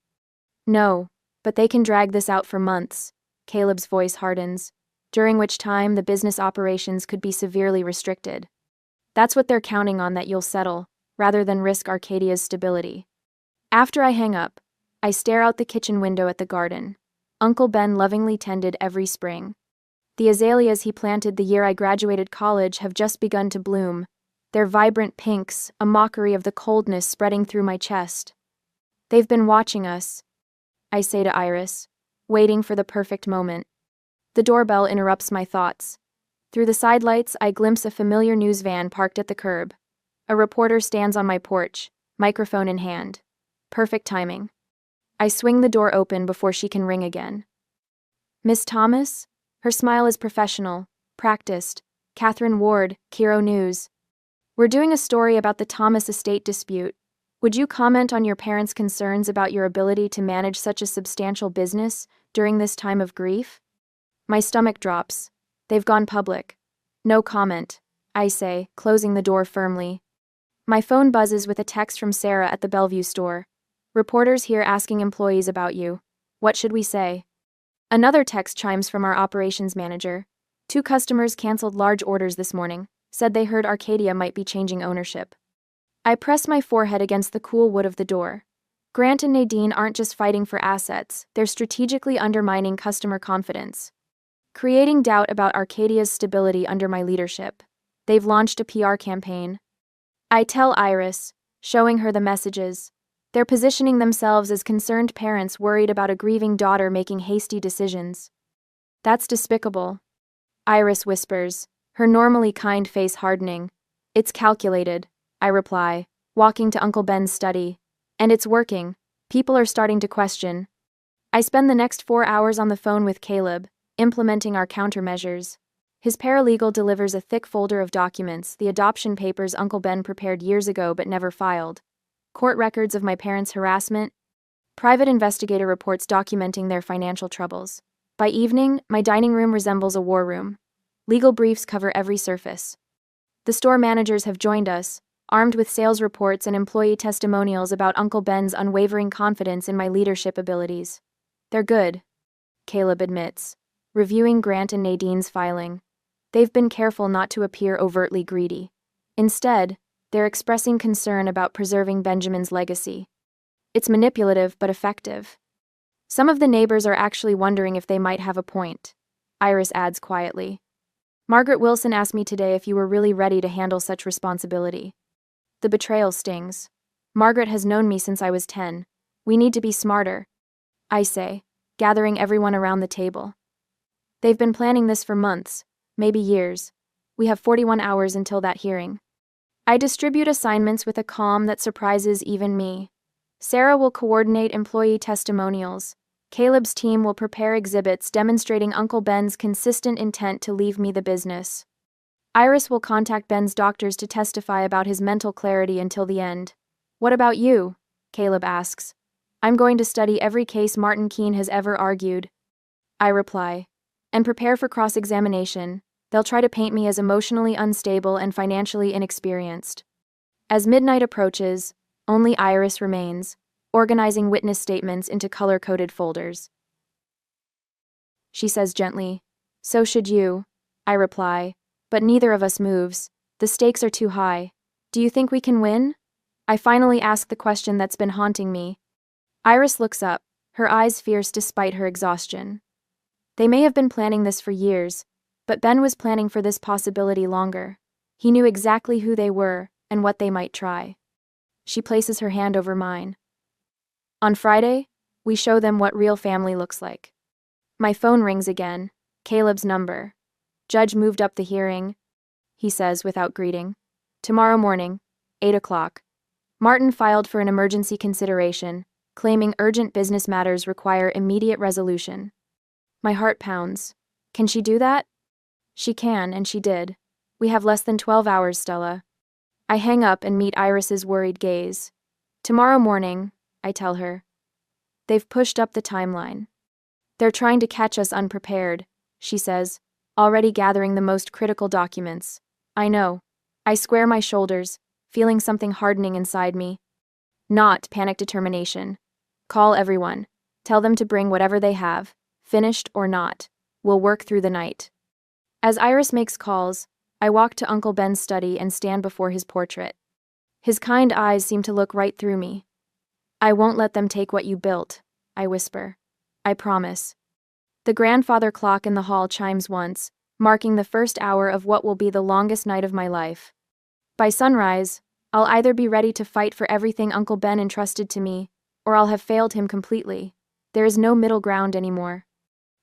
No, but they can drag this out for months. Caleb's voice hardens, during which time the business operations could be severely restricted. That's what they're counting on, that you'll settle, rather than risk Arcadia's stability. After I hang up, I stare out the kitchen window at the garden. Uncle Ben lovingly tended every spring. The azaleas he planted the year I graduated college have just begun to bloom, their vibrant pinks a mockery of the coldness spreading through my chest. They've been watching us, I say to Iris, waiting for the perfect moment. The doorbell interrupts my thoughts. Through the sidelights, I glimpse a familiar news van parked at the curb. A reporter stands on my porch, microphone in hand. Perfect timing. I swing the door open before she can ring again. Miss Thomas? Her smile is professional, practiced. Catherine Ward, Kiro News. We're doing a story about the Thomas estate dispute. Would you comment on your parents' concerns about your ability to manage such a substantial business during this time of grief? My stomach drops. They've gone public. No comment, I say, closing the door firmly. My phone buzzes with a text from Sarah at the Bellevue store. Reporters here asking employees about you. What should we say? Another text chimes from our operations manager. 2 customers canceled large orders this morning, said they heard Arcadia might be changing ownership. I press my forehead against the cool wood of the door. Grant and Nadine aren't just fighting for assets, they're strategically undermining customer confidence, creating doubt about Arcadia's stability under my leadership. They've launched a PR campaign. I tell Iris, showing her the messages. They're positioning themselves as concerned parents worried about a grieving daughter making hasty decisions. That's despicable, Iris whispers, her normally kind face hardening. It's calculated, I reply, walking to Uncle Ben's study. And it's working. People are starting to question. I spend the next 4 hours on the phone with Caleb, implementing our countermeasures. His paralegal delivers a thick folder of documents, the adoption papers Uncle Ben prepared years ago but never filed. Court records of my parents' harassment, private investigator reports documenting their financial troubles. By evening, my dining room resembles a war room. Legal briefs cover every surface. The store managers have joined us, armed with sales reports and employee testimonials about Uncle Ben's unwavering confidence in my leadership abilities. They're good, Caleb admits, reviewing Grant and Nadine's filing. They've been careful not to appear overtly greedy. Instead, they're expressing concern about preserving Benjamin's legacy. It's manipulative but effective. Some of the neighbors are actually wondering if they might have a point, Iris adds quietly. Margaret Wilson asked me today if you were really ready to handle such responsibility. The betrayal stings. Margaret has known me since I was 10. We need to be smarter, I say, gathering everyone around the table. They've been planning this for months, maybe years. We have 41 hours until that hearing. I distribute assignments with a calm that surprises even me. Sarah will coordinate employee testimonials. Caleb's team will prepare exhibits demonstrating Uncle Ben's consistent intent to leave me the business. Iris will contact Ben's doctors to testify about his mental clarity until the end. What about you? Caleb asks. I'm going to study every case Martin Keene has ever argued. I reply. And prepare for cross-examination. They'll try to paint me as emotionally unstable and financially inexperienced. As midnight approaches, only Iris remains, organizing witness statements into color-coded folders. She says gently, "So should you," I reply, but neither of us moves. The stakes are too high. Do you think we can win? I finally ask the question that's been haunting me. Iris looks up, her eyes fierce despite her exhaustion. They may have been planning this for years, but Ben was planning for this possibility longer. He knew exactly who they were and what they might try. She places her hand over mine. On Friday, we show them what real family looks like. My phone rings again, Caleb's number. Judge moved up the hearing, he says without greeting. Tomorrow morning, 8 o'clock. Martin filed for an emergency consideration, claiming urgent business matters require immediate resolution. My heart pounds. Can she do that? She can, and she did. We have less than 12 hours, Stella. I hang up and meet Iris's worried gaze. Tomorrow morning, I tell her. They've pushed up the timeline. They're trying to catch us unprepared, she says, already gathering the most critical documents. I know. I square my shoulders, feeling something hardening inside me. Not panic determination. Call everyone. Tell them to bring whatever they have, finished or not. We'll work through the night. As Iris makes calls, I walk to Uncle Ben's study and stand before his portrait. His kind eyes seem to look right through me. I won't let them take what you built, I whisper. I promise. The grandfather clock in the hall chimes once, marking the first hour of what will be the longest night of my life. By sunrise, I'll either be ready to fight for everything Uncle Ben entrusted to me, or I'll have failed him completely. There is no middle ground anymore.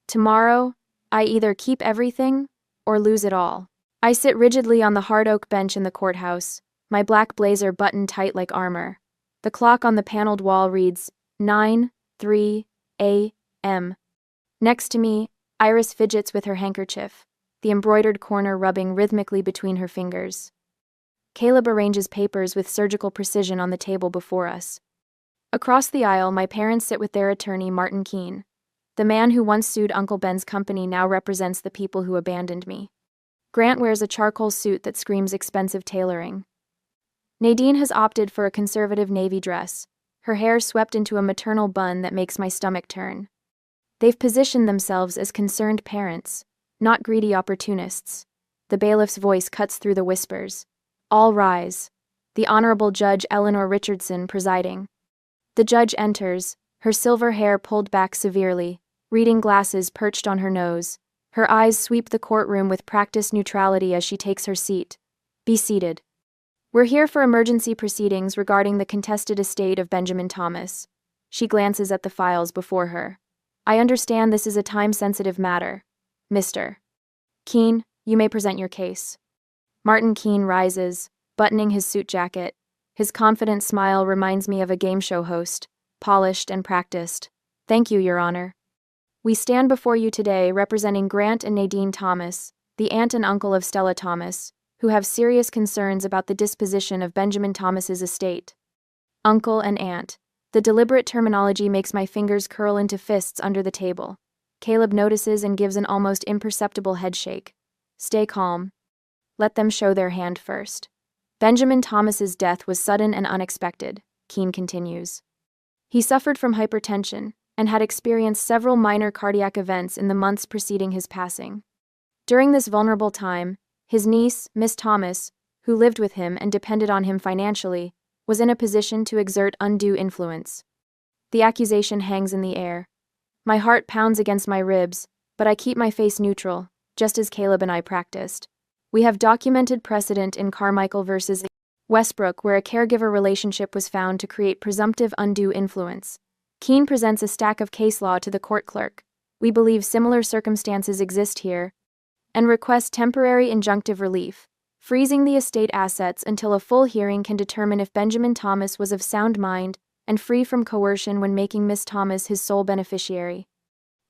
Tomorrow, I either keep everything or lose it all. I sit rigidly on the hard oak bench in the courthouse, my black blazer buttoned tight like armor. The clock on the paneled wall reads 9:03 a.m. Next to me, Iris fidgets with her handkerchief, the embroidered corner rubbing rhythmically between her fingers. Caleb arranges papers with surgical precision on the table before us. Across the aisle, my parents sit with their attorney, Martin Keene. The man who once sued Uncle Ben's company now represents the people who abandoned me. Grant wears a charcoal suit that screams expensive tailoring. Nadine has opted for a conservative navy dress, her hair swept into a maternal bun that makes my stomach turn. They've positioned themselves as concerned parents, not greedy opportunists. The bailiff's voice cuts through the whispers. All rise. The Honorable Judge Eleanor Richardson presiding. The judge enters, her silver hair pulled back severely, reading glasses perched on her nose. Her eyes sweep the courtroom with practiced neutrality as she takes her seat. Be seated. We're here for emergency proceedings regarding the contested estate of Benjamin Thomas. She glances at the files before her. I understand this is a time-sensitive matter. Mr. Keene, you may present your case. Martin Keene rises, buttoning his suit jacket. His confident smile reminds me of a game show host, polished and practiced. Thank you, Your Honor. We stand before you today representing Grant and Nadine Thomas, the aunt and uncle of Stella Thomas, who have serious concerns about the disposition of Benjamin Thomas's estate. Uncle and aunt. The deliberate terminology makes my fingers curl into fists under the table. Caleb notices and gives an almost imperceptible headshake. Stay calm. Let them show their hand first. Benjamin Thomas's death was sudden and unexpected, Keene continues. He suffered from hypertension and had experienced several minor cardiac events in the months preceding his passing. During this vulnerable time, his niece, Miss Thomas, who lived with him and depended on him financially, was in a position to exert undue influence. The accusation hangs in the air. My heart pounds against my ribs, but I keep my face neutral, just as Caleb and I practiced. We have documented precedent in Carmichael versus Westbrook where a caregiver relationship was found to create presumptive undue influence. Keene presents a stack of case law to the court clerk. We believe similar circumstances exist here, and request temporary injunctive relief, freezing the estate assets until a full hearing can determine if Benjamin Thomas was of sound mind and free from coercion when making Miss Thomas his sole beneficiary.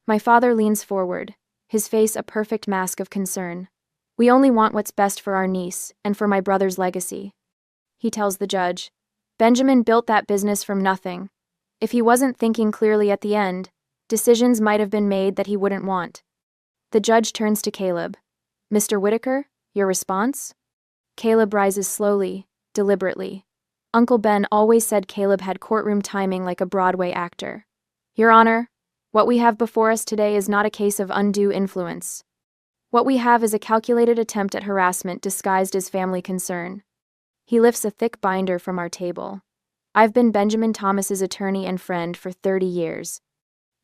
My father leans forward, his face a perfect mask of concern. We only want what's best for our niece and for my brother's legacy. He tells the judge, Benjamin built that business from nothing. If he wasn't thinking clearly at the end, decisions might have been made that he wouldn't want. The judge turns to Caleb. Mr. Whitaker, your response? Caleb rises slowly, deliberately. Uncle Ben always said Caleb had courtroom timing like a Broadway actor. Your Honor, what we have before us today is not a case of undue influence. What we have is a calculated attempt at harassment disguised as family concern. He lifts a thick binder from our table. I've been Benjamin Thomas's attorney and friend for 30 years.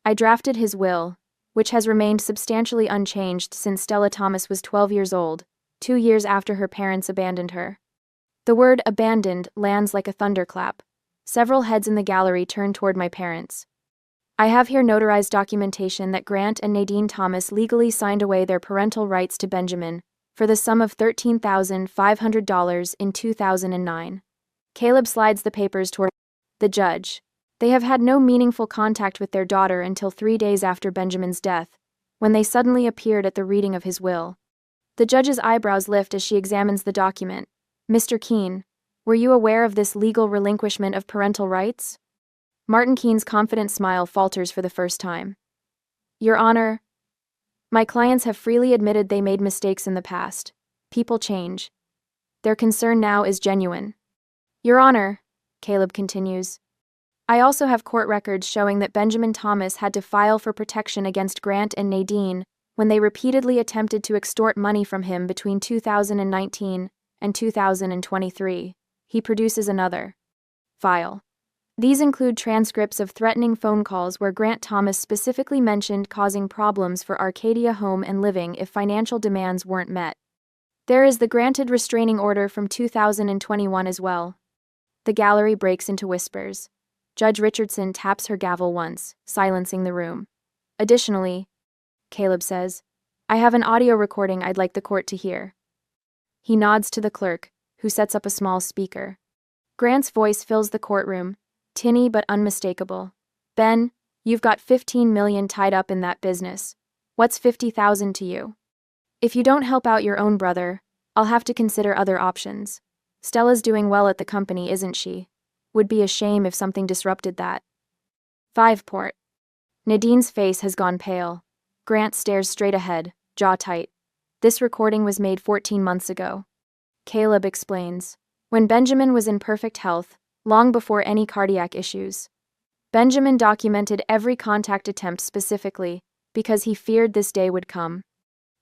I drafted his will, which has remained substantially unchanged since Stella Thomas was 12 years old, 2 years after her parents abandoned her. The word abandoned lands like a thunderclap. Several heads in the gallery turn toward my parents. I have here notarized documentation that Grant and Nadine Thomas legally signed away their parental rights to Benjamin for the sum of $13,500 in 2009. Caleb slides the papers toward the judge. They have had no meaningful contact with their daughter until 3 days after Benjamin's death, when they suddenly appeared at the reading of his will. The judge's eyebrows lift as she examines the document. Mr. Keene, were you aware of this legal relinquishment of parental rights? Martin Keene's confident smile falters for the first time. Your Honor, my clients have freely admitted they made mistakes in the past. People change. Their concern now is genuine. Your Honor, Caleb continues, I also have court records showing that Benjamin Thomas had to file for protection against Grant and Nadine when they repeatedly attempted to extort money from him between 2019 and 2023. He produces another file. These include transcripts of threatening phone calls where Grant Thomas specifically mentioned causing problems for Arcadia Home and Living if financial demands weren't met. There is the granted restraining order from 2021 as well. The gallery breaks into whispers. Judge Richardson taps her gavel once, silencing the room. Additionally, Caleb says, I have an audio recording I'd like the court to hear. He nods to the clerk, who sets up a small speaker. Grant's voice fills the courtroom, tinny but unmistakable. Ben, you've got $15 million tied up in that business. What's $50,000 to you? If you don't help out your own brother, I'll have to consider other options. Stella's doing well at the company, isn't she? Would be a shame if something disrupted that. 5 Port. Nadine's face has gone pale. Grant stares straight ahead, jaw tight. This recording was made 14 months ago. Caleb explains. When Benjamin was in perfect health, long before any cardiac issues. Benjamin documented every contact attempt specifically, because he feared this day would come.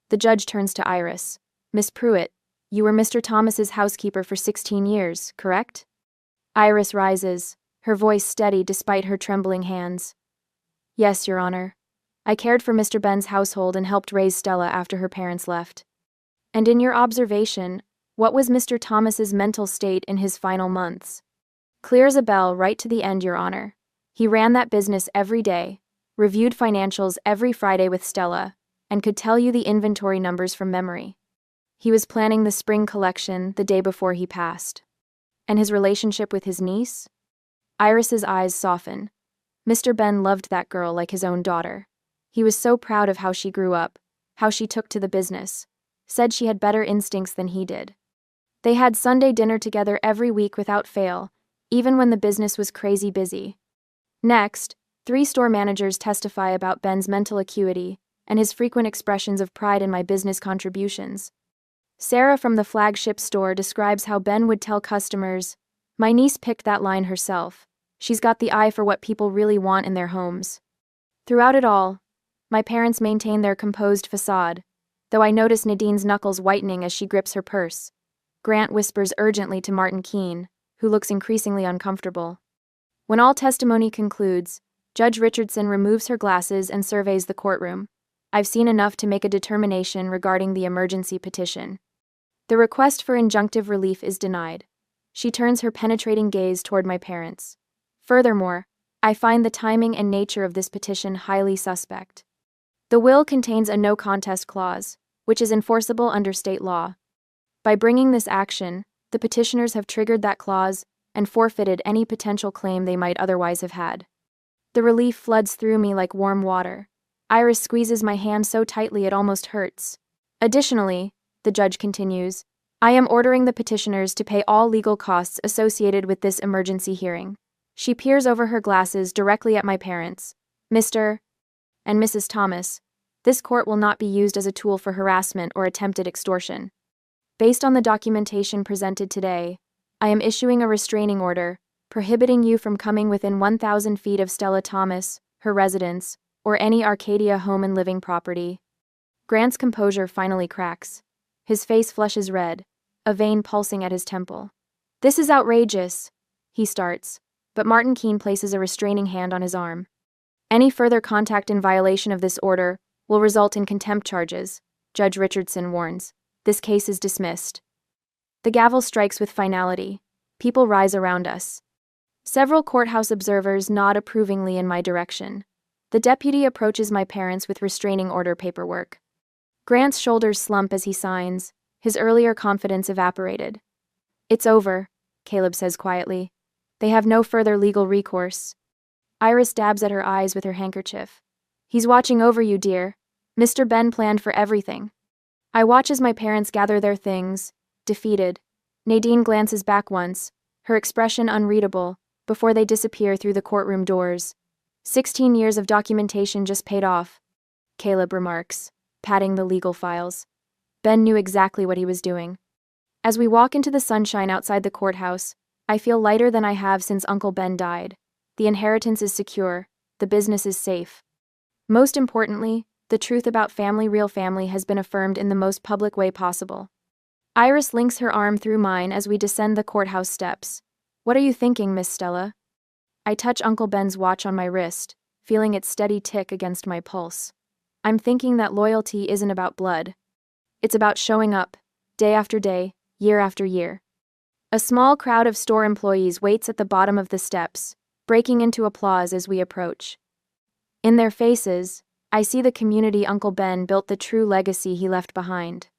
The judge turns to Iris. Miss Pruitt, you were Mr. Thomas's housekeeper for 16 years, correct? Iris rises, her voice steady despite her trembling hands. Yes, Your Honor. I cared for Mr. Ben's household and helped raise Stella after her parents left. And in your observation, what was Mr. Thomas's mental state in his final months? Clear as a bell right to the end, Your Honor. He ran that business every day, reviewed financials every Friday with Stella, and could tell you the inventory numbers from memory. He was planning the spring collection the day before he passed. And his relationship with his niece? Iris's eyes soften. Mr. Ben loved that girl like his own daughter. He was so proud of how she grew up, how she took to the business, said she had better instincts than he did. They had Sunday dinner together every week without fail, even when the business was crazy busy. Next, 3 store managers testify about Ben's mental acuity and his frequent expressions of pride in my business contributions. Sarah from the flagship store describes how Ben would tell customers, my niece picked that line herself. She's got the eye for what people really want in their homes. Throughout it all, my parents maintain their composed facade, though I notice Nadine's knuckles whitening as she grips her purse. Grant whispers urgently to Martin Keene, who looks increasingly uncomfortable. When all testimony concludes, Judge Richardson removes her glasses and surveys the courtroom. I've seen enough to make a determination regarding the emergency petition. The request for injunctive relief is denied. She turns her penetrating gaze toward my parents. Furthermore, I find the timing and nature of this petition highly suspect. The will contains a no contest clause, which is enforceable under state law. By bringing this action, the petitioners have triggered that clause and forfeited any potential claim they might otherwise have had. The relief floods through me like warm water. Iris squeezes my hand so tightly it almost hurts. Additionally, the judge continues, I am ordering the petitioners to pay all legal costs associated with this emergency hearing. She peers over her glasses directly at my parents. Mr. and Mrs. Thomas, this court will not be used as a tool for harassment or attempted extortion. Based on the documentation presented today, I am issuing a restraining order, prohibiting you from coming within 1,000 feet of Stella Thomas, her residence, or any Arcadia home and living property. Grant's composure finally cracks. His face flushes red, a vein pulsing at his temple. This is outrageous, he starts, but Martin Keene places a restraining hand on his arm. Any further contact in violation of this order will result in contempt charges, Judge Richardson warns. This case is dismissed. The gavel strikes with finality. People rise around us. Several courthouse observers nod approvingly in my direction. The deputy approaches my parents with restraining order paperwork. Grant's shoulders slump as he signs. His earlier confidence evaporated. It's over, Caleb says quietly. They have no further legal recourse. Iris dabs at her eyes with her handkerchief. He's watching over you, dear. Mr. Ben planned for everything. I watch as my parents gather their things, defeated. Nadine glances back once, her expression unreadable, before they disappear through the courtroom doors. 16 years of documentation just paid off, Caleb remarks, patting the legal files. Ben knew exactly what he was doing. As we walk into the sunshine outside the courthouse, I feel lighter than I have since Uncle Ben died. The inheritance is secure, the business is safe. Most importantly, the truth about real family has been affirmed in the most public way possible. Iris links her arm through mine as we descend the courthouse steps. What are you thinking, Miss Stella? I touch Uncle Ben's watch on my wrist, feeling its steady tick against my pulse. I'm thinking that loyalty isn't about blood. It's about showing up, day after day, year after year. A small crowd of store employees waits at the bottom of the steps, breaking into applause as we approach. In their faces, I see the community Uncle Ben built, the true legacy he left behind.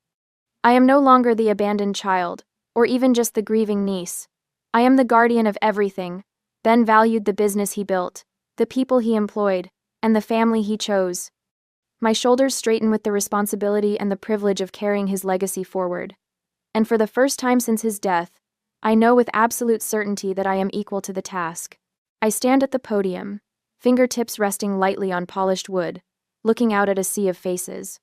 I am no longer the abandoned child, or even just the grieving niece. I am the guardian of everything. Ben valued the business he built, the people he employed, and the family he chose. My shoulders straighten with the responsibility and the privilege of carrying his legacy forward. And for the first time since his death, I know with absolute certainty that I am equal to the task. I stand at the podium, fingertips resting lightly on polished wood, looking out at a sea of faces.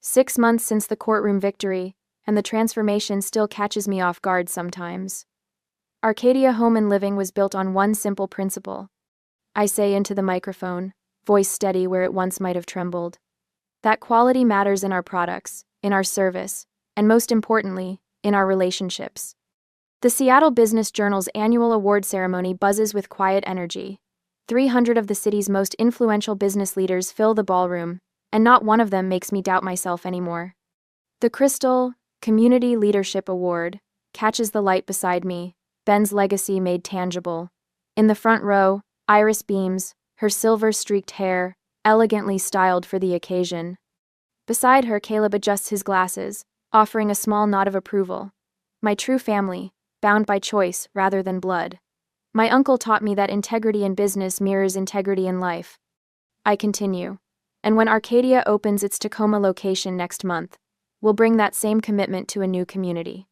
6 months since the courtroom victory, and the transformation still catches me off guard sometimes. Arcadia Home and Living was built on one simple principle. I say into the microphone, voice steady where it once might have trembled. That quality matters in our products, in our service, and most importantly, in our relationships. The Seattle Business Journal's annual award ceremony buzzes with quiet energy. 300 of the city's most influential business leaders fill the ballroom, and not one of them makes me doubt myself anymore. The Crystal Community Leadership Award catches the light beside me, Ben's legacy made tangible. In the front row, Iris beams, her silver-streaked hair, elegantly styled for the occasion. Beside her, Caleb adjusts his glasses, offering a small nod of approval. My true family, bound by choice rather than blood. My uncle taught me that integrity in business mirrors integrity in life. I continue. And when Arcadia opens its Tacoma location next month, we'll bring that same commitment to a new community.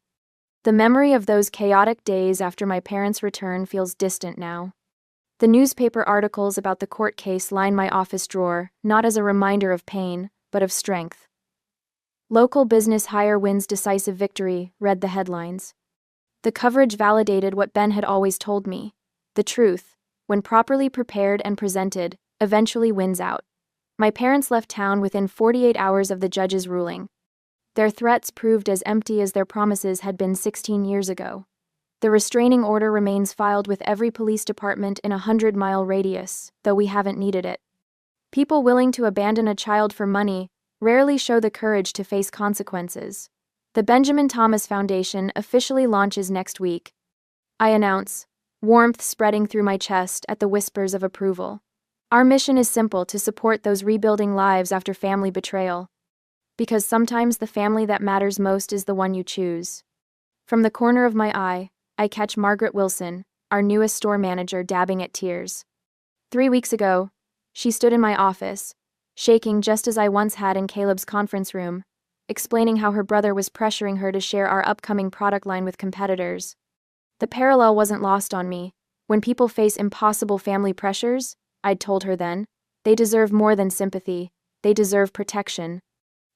The memory of those chaotic days after my parents' return feels distant now. The newspaper articles about the court case line my office drawer, not as a reminder of pain, but of strength. Local business hire wins decisive victory, read the headlines. The coverage validated what Ben had always told me. The truth, when properly prepared and presented, eventually wins out. My parents left town within 48 hours of the judge's ruling. Their threats proved as empty as their promises had been 16 years ago. The restraining order remains filed with every police department in a 100-mile radius, though we haven't needed it. People willing to abandon a child for money rarely show the courage to face consequences. The Benjamin Thomas Foundation officially launches next week. I announce, warmth spreading through my chest at the whispers of approval. Our mission is simple: to support those rebuilding lives after family betrayal. Because sometimes the family that matters most is the one you choose. From the corner of my eye, I catch Margaret Wilson, our newest store manager, dabbing at tears. 3 weeks ago, she stood in my office, shaking just as I once had in Caleb's conference room, explaining how her brother was pressuring her to share our upcoming product line with competitors. The parallel wasn't lost on me. When people face impossible family pressures, I'd told her then, they deserve more than sympathy, they deserve protection.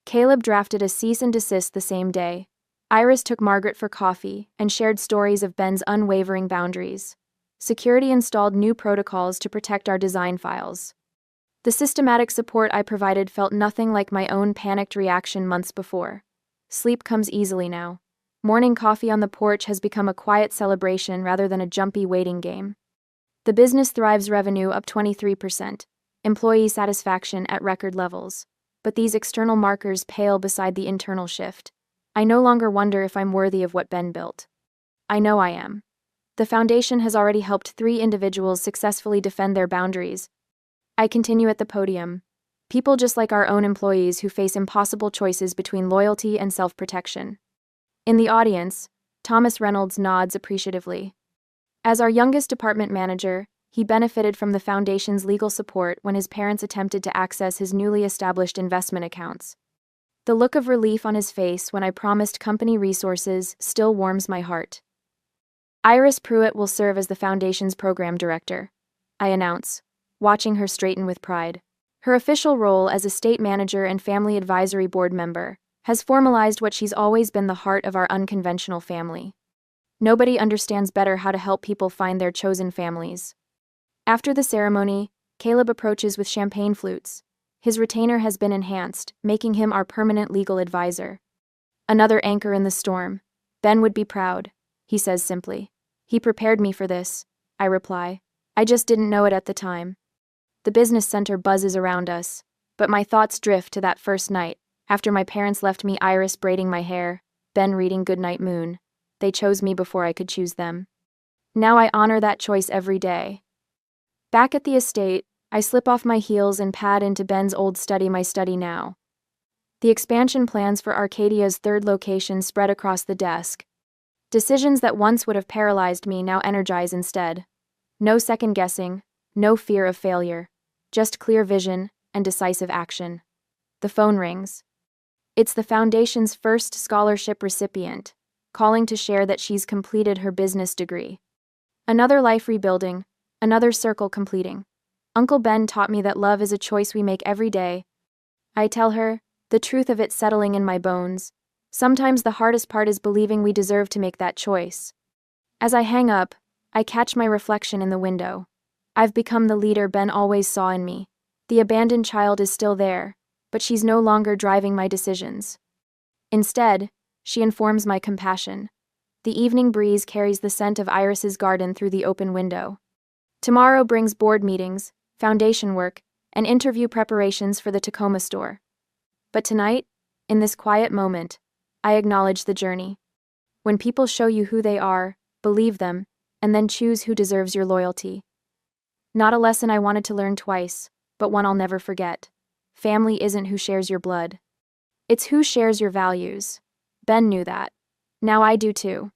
Caleb drafted a cease and desist the same day. Iris took Margaret for coffee and shared stories of Ben's unwavering boundaries. Security installed new protocols to protect our design files. The systematic support I provided felt nothing like my own panicked reaction months before. Sleep comes easily now. Morning coffee on the porch has become a quiet celebration rather than a jumpy waiting game. The business thrives, revenue up 23%, employee satisfaction at record levels. But these external markers pale beside the internal shift. I no longer wonder if I'm worthy of what Ben built. I know I am. The foundation has already helped 3 individuals successfully defend their boundaries. I continue at the podium. People just like our own employees who face impossible choices between loyalty and self-protection. In the audience, Thomas Reynolds nods appreciatively. As our youngest department manager, he benefited from the foundation's legal support when his parents attempted to access his newly established investment accounts. The look of relief on his face when I promised company resources still warms my heart. Iris Pruitt will serve as the foundation's program director, I announce, watching her straighten with pride. Her official role as estate manager and family advisory board member has formalized what she's always been, the heart of our unconventional family. Nobody understands better how to help people find their chosen families. After the ceremony, Caleb approaches with champagne flutes. His retainer has been enhanced, making him our permanent legal advisor. Another anchor in the storm. Ben would be proud, he says simply. He prepared me for this, I reply. I just didn't know it at the time. The business center buzzes around us, but my thoughts drift to that first night, after my parents left me, Iris braiding my hair, Ben reading Goodnight Moon. They chose me before I could choose them. Now I honor that choice every day. Back at the estate, I slip off my heels and pad into Ben's old study, my study now. The expansion plans for Arcadia's 3rd location spread across the desk. Decisions that once would have paralyzed me now energize instead. No second guessing, no fear of failure. Just clear vision and decisive action. The phone rings. It's the foundation's first scholarship recipient, calling to share that she's completed her business degree. Another life rebuilding, another circle completing. Uncle Ben taught me that love is a choice we make every day. I tell her, the truth of it settling in my bones. Sometimes the hardest part is believing we deserve to make that choice. As I hang up, I catch my reflection in the window. I've become the leader Ben always saw in me. The abandoned child is still there, but she's no longer driving my decisions. Instead, she informs my compassion. The evening breeze carries the scent of Iris's garden through the open window. Tomorrow brings board meetings, foundation work, and interview preparations for the Tacoma store. But tonight, in this quiet moment, I acknowledge the journey. When people show you who they are, believe them, and then choose who deserves your loyalty. Not a lesson I wanted to learn twice, but one I'll never forget. Family isn't who shares your blood. It's who shares your values. Ben knew that. Now I do too.